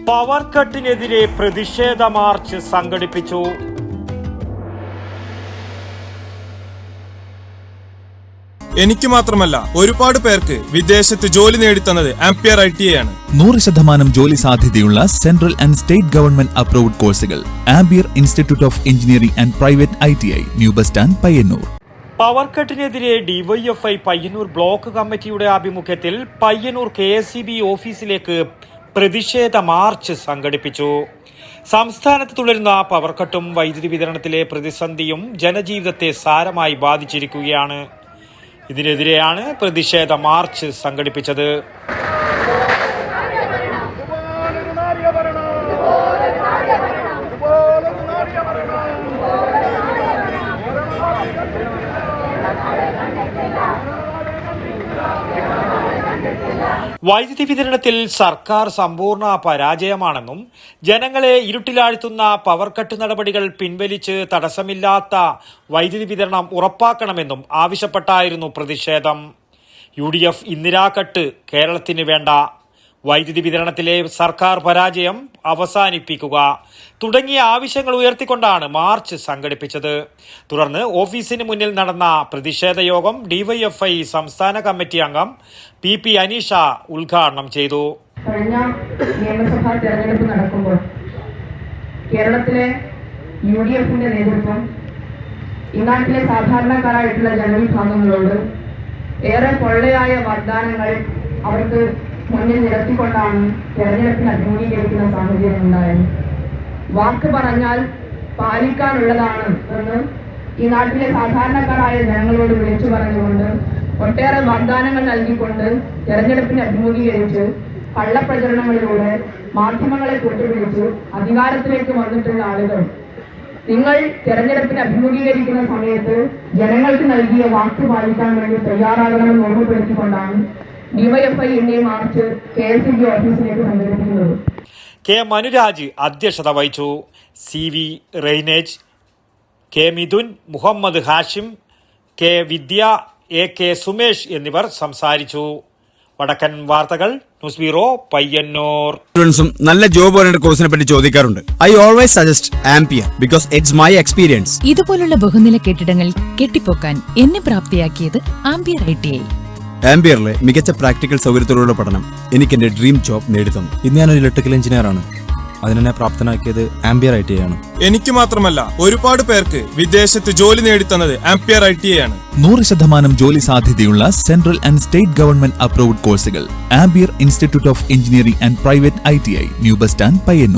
Power കട്ടിനെതിരെ പ്രതിഷേധ March സംഘടിപ്പിച്ചു. എനിക്ക് മാത്രമല്ല ഒരുപാട് പേർക്ക് വിദേശത്ത് ജോലി നേടിത്തന്നത് ആംപിയർ ITI ആണ്. 100% ജോലി സാധ്യതയുള്ള central and state government approved കോഴ്സുകൾ Ampere institute of engineering and private ITI, new bus stand, Payyanur. Power കട്ടിനെതിരെ DYFI പയ്യന്നൂർ ബ്ലോക്ക് കമ്മിറ്റിയുടെ ആഭിമുഖ്യത്തിൽ പയ്യന്നൂർ KSEB ഓഫീസിലേക്ക് പ്രതിഷേധ മാർച്ച് സംഘടിപ്പിച്ചു. സംസ്ഥാനത്ത് തുടരുന്ന പവർ കട്ടും വൈദ്യുതി വിതരണത്തിലെ പ്രതിസന്ധിയും ജനജീവിതത്തെ സാരമായി ബാധിച്ചിരിക്കുകയാണ്. ഇതിനെതിരെയാണ് പ്രതിഷേധ മാർച്ച് സംഘടിപ്പിച്ചത്. വൈദ്യുതി വിതരണത്തിൽ സർക്കാർ സമ്പൂർണ്ണ പരാജയമാണെന്നും ജനങ്ങളെ ഇരുട്ടിലാഴ്ത്തുന്ന പവർ കട്ട് നടപടികൾ പിൻവലിച്ച് തടസ്സമില്ലാത്ത വൈദ്യുതി വിതരണം ഉറപ്പാക്കണമെന്നും ആവശ്യപ്പെട്ടായിരുന്നു പ്രതിഷേധം. UDF ഇന്ദിരാ കട്ട് കേരളത്തിന് വേണ്ട, വൈദ്യുതി വിതരണത്തിലെ സർക്കാർ പരാജയം അവസാനിപ്പിക്കുക തുടങ്ങിയ ആവശ്യങ്ങൾ ഉയർത്തിക്കൊണ്ടാണ് മാർച്ച് സംഘടിപ്പിച്ചത്. തുടർന്ന് ഓഫീസിന് മുന്നിൽ നടന്ന പ്രതിഷേധ യോഗം DYFI സംസ്ഥാന കമ്മിറ്റി അംഗം PP അനീഷ ഉദ്ഘാടനം ചെയ്തു. കഴിഞ്ഞ നിയമസഭാ തെരഞ്ഞെടുപ്പ് നടക്കുമ്പോൾ കേരളത്തിലെ UDFന്റെ നേതൃത്വം ഈ നാട്ടിലെ സാധാരണക്കാരായിട്ടുള്ള ജനവിഭാഗങ്ങളോട് ഏറെ പൊള്ളയായ വാഗ്ദാനങ്ങൾ അവർക്ക് മുന്നിൽ നിരത്തിക്കൊണ്ടാണ് തെരഞ്ഞെടുപ്പിന് അഭിമുഖീകരിക്കുന്ന സാഹചര്യം ഉണ്ടായത്. വാക്ക് പറഞ്ഞാൽ പാലിക്കാനുള്ളതാണ് എന്ന് ഈ നാട്ടിലെ സാധാരണക്കാരായ ജനങ്ങളോട് വിളിച്ചു പറഞ്ഞുകൊണ്ട് ഒട്ടേറെ വാഗ്ദാനങ്ങൾ നൽകിക്കൊണ്ട് തെരഞ്ഞെടുപ്പിന് അഭിമുഖീകരിച്ച് കള്ളപ്രചരണങ്ങളിലൂടെ മാധ്യമങ്ങളെ കൂട്ടുപിടിച്ച് അധികാരത്തിലേക്ക് വന്നിട്ടുള്ള ആളുകൾ നിങ്ങൾ തെരഞ്ഞെടുപ്പിന് അഭിമുഖീകരിക്കുന്ന സമയത്ത് ജനങ്ങൾക്ക് നൽകിയ വാക്ക് പാലിക്കാൻ വേണ്ടി തയ്യാറാകണമെന്ന് ഓർമ്മപ്പെടുത്തിക്കൊണ്ടാണ് DYFI ഇന്ത്യ മാർച്ച് KSEB ഓഫീസിലേക്ക് സംഘടിപ്പിക്കുന്നത്. K മനുരാജ് അധ്യക്ഷത വഹിച്ചു. CV റെയ്നേജ്, K Mithun, Muhammad Hashim, K വിദ്യ, AK സുമേഷ് എന്നിവർ സംസാരിച്ചു. വടക്കൻ വാർത്തകൾ, ന്യൂസ് ബ്യൂറോ, പയ്യന്നൂർ. സ്റ്റുഡൻസും നല്ല ജോബ് ഓറിയന്റഡ് കോഴ്സിനെ പറ്റി ചോദിക്കാറുണ്ട്. I always suggest ampere because it's my experience. ഇതുപോലുള്ള ബഹുനില കെട്ടിടങ്ങൾ കെട്ടിപ്പൊക്കാൻ എന്നെ പ്രാപ്തിയാക്കിയത് ആംപിയർ ITI. ആംപിയറിലെ മികച്ച പ്രാക്ടിക്കൽ സൗകര്യത്തോടുള്ള പഠനം എനിക്ക് എന്റെ ഡ്രീം ജോബ് നേടിത്തന്നു. ഇന്ന് ഞാനൊരു ഇലക്ട്രിക്കൽ എഞ്ചിനീയർ ആണ്. അതിനെന്നെ പ്രാപ്തനാക്കിയത് ആംപിയർ ITI ആണ്. എനിക്ക് മാത്രമല്ല ഒരുപാട് പേർക്ക് വിദേശത്ത് ജോലി നേടിത്തന്നത് ആംപിയർ ITI ആണ്. 100% ജോലി സാധ്യതയുള്ള central and state government approved കോഴ്സുകൾ Ampere institute of engineering and private ITI, new bus stand, Payyanur.